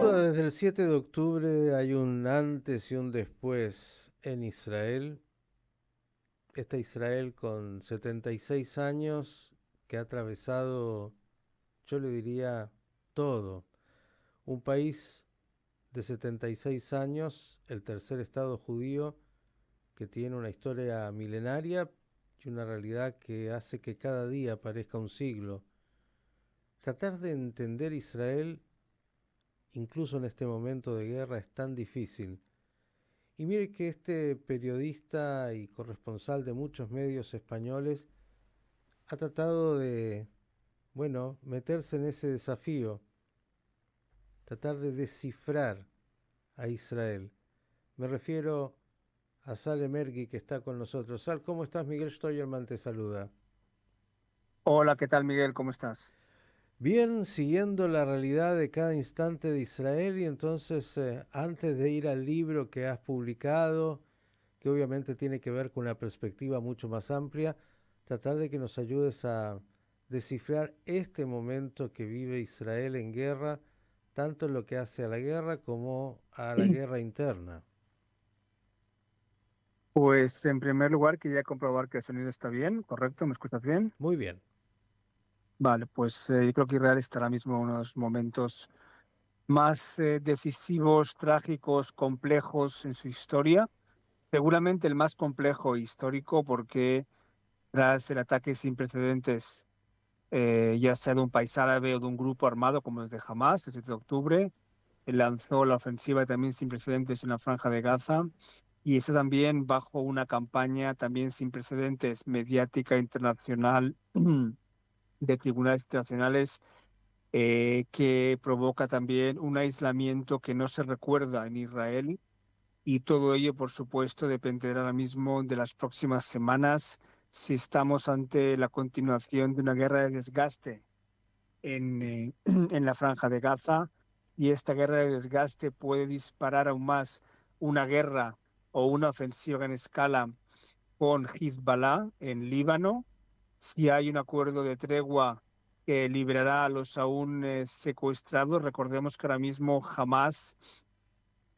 Desde el 7 de octubre hay un antes y un después en Israel. Esta Israel con 76 años que ha atravesado, yo le diría, todo. Un país de 76 años, el tercer estado judío, que tiene una historia milenaria y una realidad que hace que cada día parezca un siglo. Tratar de entender Israel, incluso en este momento de guerra, es tan difícil. Y mire que este periodista y corresponsal de muchos medios españoles ha tratado de, bueno, meterse en ese desafío, tratar de descifrar a Israel. Me refiero a Sal Emergui, que está con nosotros. Sal, ¿cómo estás? Miguel Steuermann te saluda. Hola, ¿qué tal, Miguel? ¿Cómo estás? Bien, siguiendo la realidad de cada instante de Israel y entonces antes de ir al libro que has publicado, que obviamente tiene que ver con una perspectiva mucho más amplia, tratar de que nos ayudes a descifrar este momento que vive Israel en guerra, tanto en lo que hace a la guerra como a la guerra interna. Pues en primer lugar quería comprobar que el sonido está bien, ¿correcto? ¿Me escuchas bien? Muy bien. Vale, pues yo creo que Israel está ahora mismo en unos momentos más decisivos, trágicos, complejos en su historia. Seguramente el más complejo e histórico porque tras el ataque sin precedentes, ya sea de un país árabe o de un grupo armado como es de Hamas, el 7 de octubre, lanzó la ofensiva también sin precedentes en la Franja de Gaza. Y eso también bajo una campaña también sin precedentes mediática internacional de tribunales internacionales que provoca también un aislamiento que no se recuerda en Israel. Y todo ello, por supuesto, dependerá ahora mismo de las próximas semanas si estamos ante la continuación de una guerra de desgaste en la Franja de Gaza, y esta guerra de desgaste puede disparar aún más una guerra o una ofensiva en escala con Hezbollah en Líbano, si hay un acuerdo de tregua que liberará a los aún secuestrados. Recordemos que ahora mismo Hamas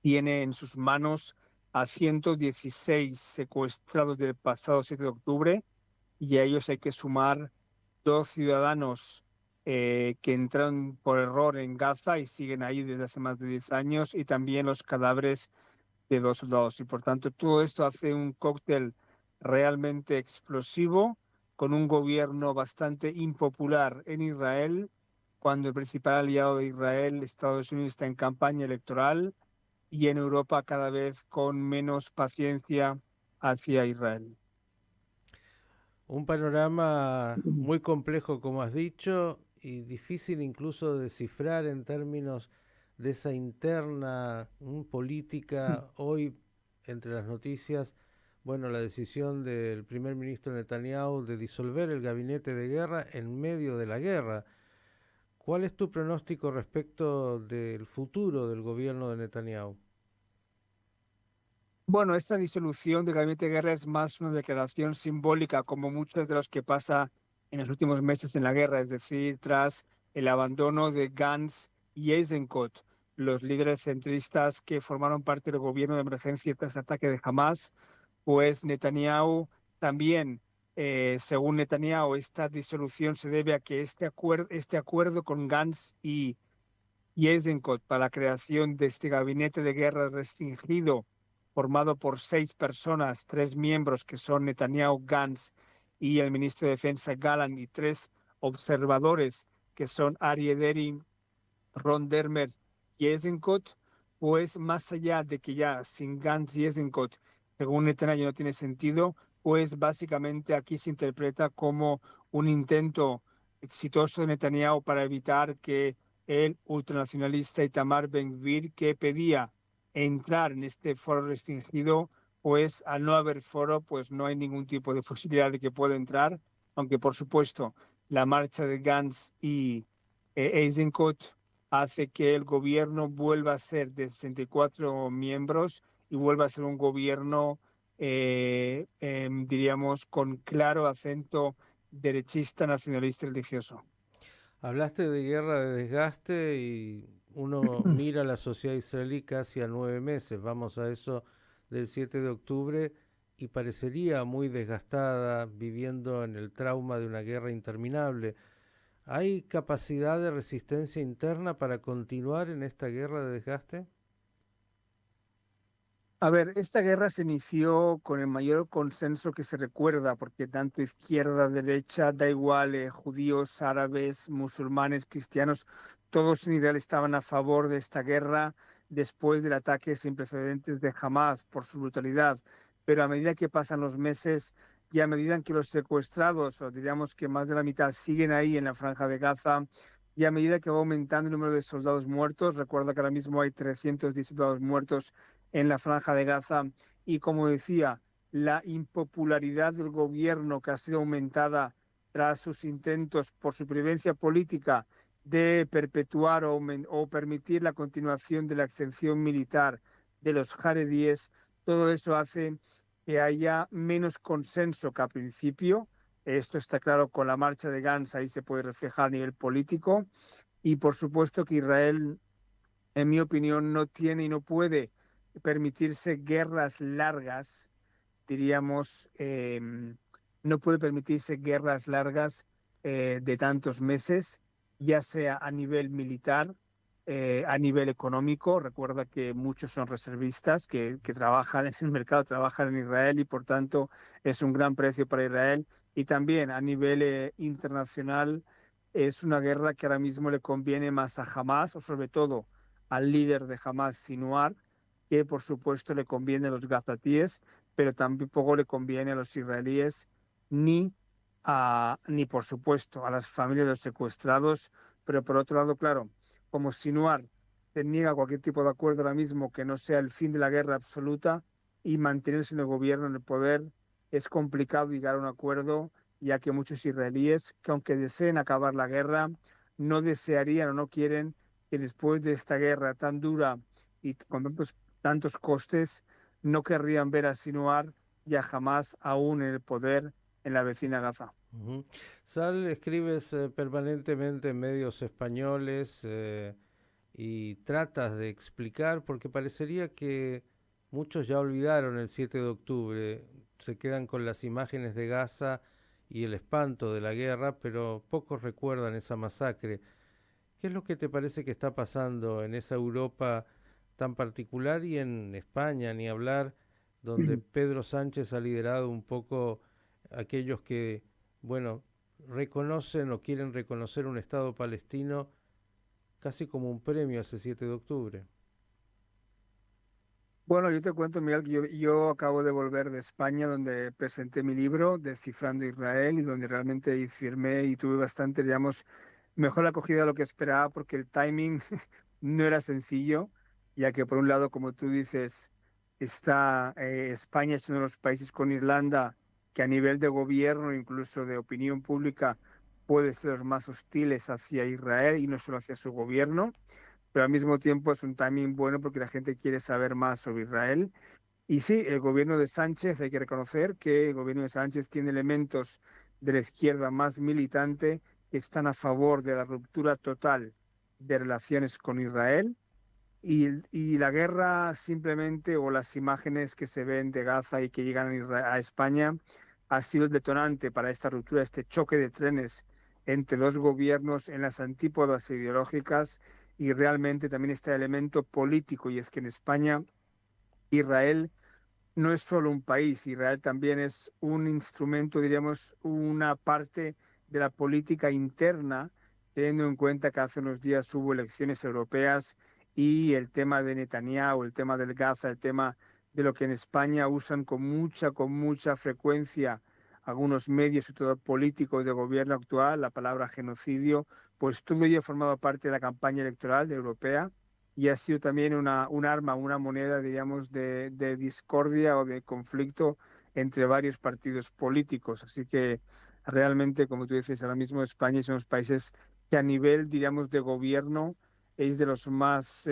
tiene en sus manos a 116 secuestrados del pasado 7 de octubre, y a ellos hay que sumar dos ciudadanos que entraron por error en Gaza y siguen ahí desde hace más de 10 años, y también los cadáveres de dos soldados. Y por tanto, todo esto hace un cóctel realmente explosivo con un gobierno bastante impopular en Israel, cuando el principal aliado de Israel, Estados Unidos, está en campaña electoral, y en Europa cada vez con menos paciencia hacia Israel. Un panorama muy complejo, como has dicho, y difícil incluso de descifrar en términos de esa interna política. Hoy, entre las noticias, bueno, la decisión del primer ministro Netanyahu de disolver el gabinete de guerra en medio de la guerra. ¿Cuál es tu pronóstico respecto del futuro del gobierno de Netanyahu? Bueno, esta disolución del gabinete de guerra es más una declaración simbólica, como muchos de los que pasa en los últimos meses en la guerra, es decir, tras el abandono de Gantz y Eisenkot, los líderes centristas que formaron parte del gobierno de emergencia tras el ataque de Hamas. Pues Netanyahu también, según Netanyahu, esta disolución se debe a que este acuerdo con Gantz y Eisenkot para la creación de este gabinete de guerra restringido, formado por 6 personas, 3 miembros que son Netanyahu, Gantz y el ministro de Defensa Gallant, y 3 observadores que son Aryeh Deri, Ron Dermer y Eisenkot. Pues más allá de que ya sin Gantz y Eisenkot, según Netanyahu, no tiene sentido, pues básicamente aquí se interpreta como un intento exitoso de Netanyahu para evitar que el ultranacionalista Itamar Ben-Gvir, que pedía entrar en este foro restringido, pues al no haber foro, pues no hay ningún tipo de posibilidad de que pueda entrar, aunque por supuesto la marcha de Gantz y Eisenkot hace que el gobierno vuelva a ser de 64 miembros y vuelva a ser un gobierno, diríamos, con claro acento derechista, nacionalista y religioso. Hablaste de guerra de desgaste y uno mira a la sociedad israelí casi a 9 meses, vamos a eso del 7 de octubre, y parecería muy desgastada, viviendo en el trauma de una guerra interminable. ¿Hay capacidad de resistencia interna para continuar en esta guerra de desgaste? A ver, esta guerra se inició con el mayor consenso que se recuerda, porque tanto izquierda, derecha, da igual, judíos, árabes, musulmanes, cristianos, todos en Israel estaban a favor de esta guerra después del ataque sin precedentes de Hamas por su brutalidad. Pero a medida que pasan los meses y a medida en que los secuestrados, o diríamos que más de la mitad, siguen ahí en la franja de Gaza, y a medida que va aumentando el número de soldados muertos, recuerda que ahora mismo hay 310 soldados muertos en la franja de Gaza y, como decía, la impopularidad del gobierno que ha sido aumentada tras sus intentos por supervivencia política de perpetuar o permitir la continuación de la exención militar de los jaredíes, todo eso hace que haya menos consenso que al principio. Esto está claro con la marcha de Gantz, ahí se puede reflejar a nivel político. Y por supuesto que Israel, en mi opinión, no tiene y no puede permitirse guerras largas, diríamos, no puede permitirse guerras largas de tantos meses, ya sea a nivel militar, a nivel económico. Recuerda que muchos son reservistas que trabajan en el mercado, trabajan en Israel y por tanto es un gran precio para Israel. Y también a nivel internacional es una guerra que ahora mismo le conviene más a Hamas o sobre todo al líder de Hamas, Sinwar, que por supuesto le conviene a los gazatíes, pero tampoco le conviene a los israelíes ni por supuesto a las familias de los secuestrados. Pero por otro lado, claro, como Sinwar se niega a cualquier tipo de acuerdo ahora mismo que no sea el fin de la guerra absoluta y mantenerse en el gobierno, en el poder, es complicado llegar a un acuerdo, ya que muchos israelíes, que aunque deseen acabar la guerra, no desearían o no quieren que después de esta guerra tan dura y con tantos costes, no querrían ver a Sinwar ya jamás aún en el poder en la vecina Gaza. Ujú. Sal, escribes permanentemente en medios españoles y tratas de explicar, porque parecería que muchos ya olvidaron el 7 de octubre, se quedan con las imágenes de Gaza y el espanto de la guerra, pero pocos recuerdan esa masacre. ¿Qué es lo que te parece que está pasando en esa Europa tan particular y en España, ni hablar, donde Pedro Sánchez ha liderado un poco aquellos que, bueno, reconocen o quieren reconocer un Estado palestino casi como un premio a ese 7 de octubre? Bueno, yo te cuento, Miguel, que yo acabo de volver de España, donde presenté mi libro, Descifrando Israel, y donde realmente firmé y tuve bastante, digamos, mejor acogida de lo que esperaba, porque el timing no era sencillo, ya que por un lado, como tú dices, está España es uno de los países con Irlanda que a nivel de gobierno, incluso de opinión pública, puede ser los más hostiles hacia Israel y no solo hacia su gobierno, pero al mismo tiempo es un timing bueno porque la gente quiere saber más sobre Israel. Y sí, el gobierno de Sánchez, hay que reconocer que el gobierno de Sánchez tiene elementos de la izquierda más militante que están a favor de la ruptura total de relaciones con Israel. Y la guerra simplemente, o las imágenes que se ven de Gaza y que llegan a España, ha sido el detonante para esta ruptura, este choque de trenes entre dos gobiernos en las antípodas ideológicas y realmente también este elemento político, y es que en España Israel no es solo un país, Israel también es un instrumento, diríamos, una parte de la política interna, teniendo en cuenta que hace unos días hubo elecciones europeas y el tema de Netanyahu, el tema del Gaza, el tema de lo que en España usan con mucha frecuencia algunos medios, y todo políticos de gobierno actual, la palabra genocidio, pues todo ello ha formado parte de la campaña electoral europea y ha sido también un arma, una moneda, diríamos, de discordia o de conflicto entre varios partidos políticos. Así que realmente, como tú dices, ahora mismo España es uno de los países que a nivel, diríamos, de gobierno es de los más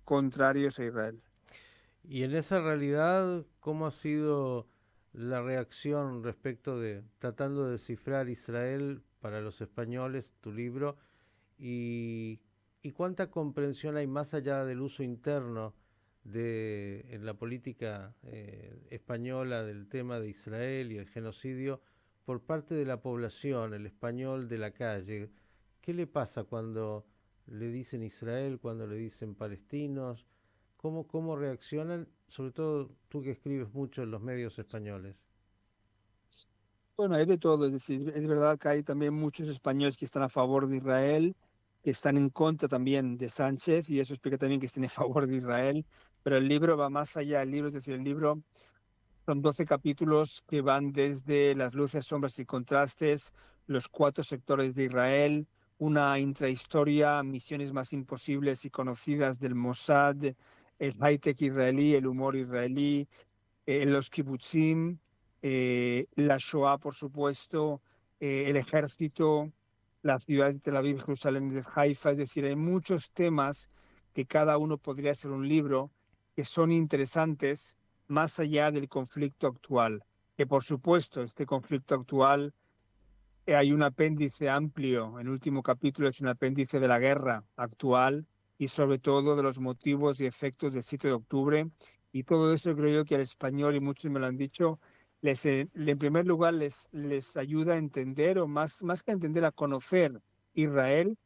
contrarios a Israel. Y en esa realidad, ¿cómo ha sido la reacción respecto de tratando de descifrar Israel para los españoles, tu libro, y, y cuánta comprensión hay más allá del uso interno en la política española del tema de Israel y el genocidio por parte de la población, el español de la calle. ¿Qué le pasa cuando le dicen Israel, cuando le dicen palestinos? ¿Cómo reaccionan? Sobre todo tú que escribes mucho en los medios españoles. Bueno, hay de todo, es decir, es verdad que hay también muchos españoles que están a favor de Israel, que están en contra también de Sánchez, y eso explica también que estén a favor de Israel, pero el libro va más allá, el libro, es decir, el libro son 12 capítulos que van desde las luces, sombras y contrastes, los 4 sectores de Israel, una intrahistoria, misiones más imposibles y conocidas del Mossad, el high-tech israelí, el humor israelí, los kibutzim, la Shoah, por supuesto, el ejército, las ciudades de Tel Aviv, Jerusalén y de Haifa. Es decir, hay muchos temas que cada uno podría ser un libro que son interesantes más allá del conflicto actual. Que por supuesto, este conflicto actual hay un apéndice amplio, el último capítulo es un apéndice de la guerra actual y sobre todo de los motivos y efectos del 7 de octubre. Y todo eso creo yo que al español, y muchos me lo han dicho, en primer lugar les ayuda a entender, o más que a entender, a conocer Israel,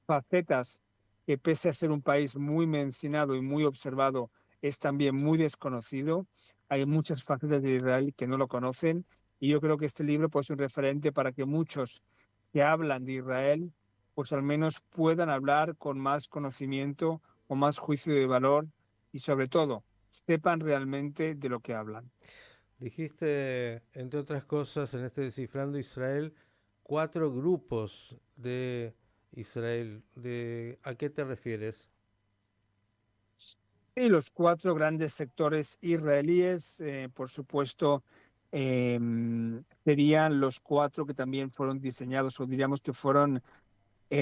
facetas que pese a ser un país muy mencionado y muy observado, es también muy desconocido. Hay muchas facetas de Israel que no lo conocen y yo creo que este libro pues, es un referente para que muchos que hablan de Israel, pues al menos puedan hablar con más conocimiento o más juicio de valor y sobre todo sepan realmente de lo que hablan. Dijiste, entre otras cosas, en este Descifrando Israel, 4 grupos de Israel. ¿A qué te refieres? Y los 4 grandes sectores israelíes, por supuesto, serían los 4 que también fueron diseñados o diríamos que fueron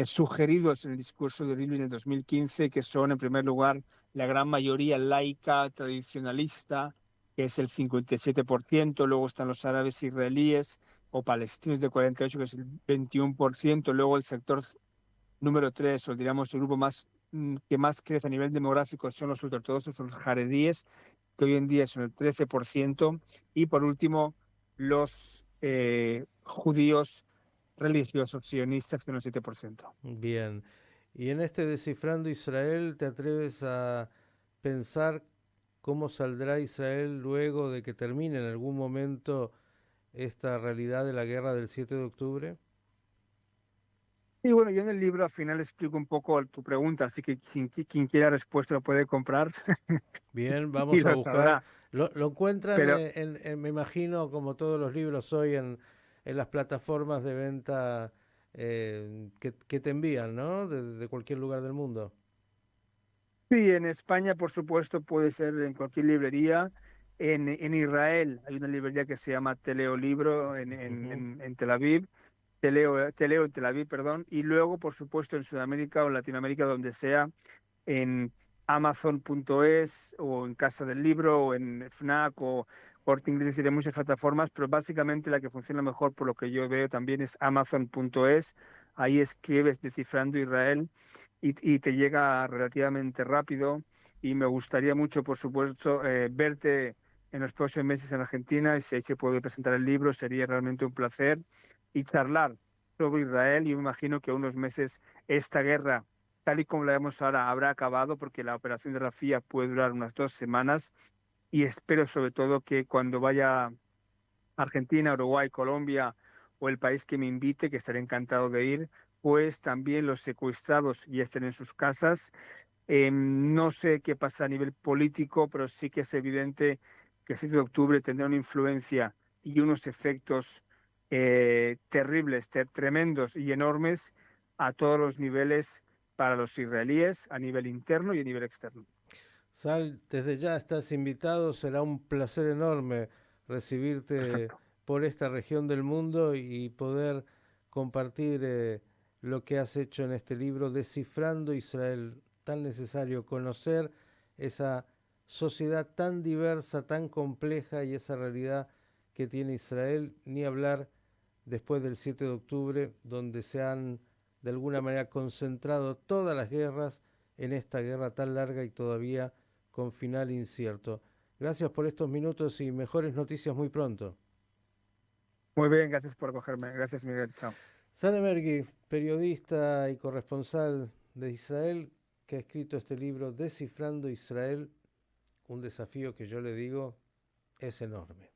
sugeridos en el discurso de Rivlin en el 2015, que son, en primer lugar, la gran mayoría laica, tradicionalista, que es el 57%, luego están los árabes israelíes o palestinos de 48, que es el 21%, luego el sector número 3, o diríamos el grupo más que más crece a nivel demográfico son los ultraortodoxos, son los jaredíes, que hoy en día son el 13%, y por último, los judíos religiosos sionistas, que son el 7%. Bien. Y en este Descifrando Israel, ¿te atreves a pensar cómo saldrá Israel luego de que termine en algún momento esta realidad de la guerra del 7 de octubre? Y bueno, yo en el libro al final explico un poco tu pregunta, así que quien quiera respuesta lo puede comprar Bien, y vamos a lo buscar. sabrá. Lo encuentran, Pero me imagino, como todos los libros hoy, en las plataformas de venta que te envían, ¿no? De cualquier lugar del mundo. sí, en España, por supuesto, puede ser en cualquier librería. En Israel hay una librería que se llama Teleo Libro Ujú. en Tel Aviv, Teleo en Tel Aviv, perdón. Y luego, por supuesto, en Sudamérica o Latinoamérica, donde sea, en Amazon.es o en Casa del Libro o en FNAC o Corte Inglés, y de muchas plataformas, pero básicamente la que funciona mejor por lo que yo veo también es Amazon.es. Ahí escribes Descifrando Israel y te llega relativamente rápido y me gustaría mucho, por supuesto, verte en los próximos meses en Argentina y si ahí se puede presentar el libro sería realmente un placer y charlar sobre Israel. Yo me imagino que unos meses esta guerra tal y como la vemos ahora, habrá acabado porque la operación de Rafía puede durar unas 2 semanas y espero sobre todo que cuando vaya a Argentina, Uruguay, Colombia o el país que me invite, que estaré encantado de ir, pues también los secuestrados ya estén en sus casas. No sé qué pasa a nivel político, pero sí que es evidente que el 7 de octubre tendrá una influencia y unos efectos terribles, tremendos y enormes a todos los niveles para los israelíes, a nivel interno y a nivel externo. Sal, desde ya estás invitado, será un placer enorme recibirte Perfecto. por esta región del mundo y poder compartir lo que has hecho en este libro, Descifrando Israel, tan necesario conocer esa sociedad tan diversa, tan compleja y esa realidad que tiene Israel, ni hablar después del 7 de octubre, donde se han de alguna manera concentrado todas las guerras en esta guerra tan larga y todavía con final incierto. Gracias por estos minutos y mejores noticias muy pronto. Muy bien, gracias por acogerme. Gracias, Miguel. Chao. Sane Mergui, periodista y corresponsal de Israel, que ha escrito este libro Descifrando Israel, un desafío que yo le digo es enorme.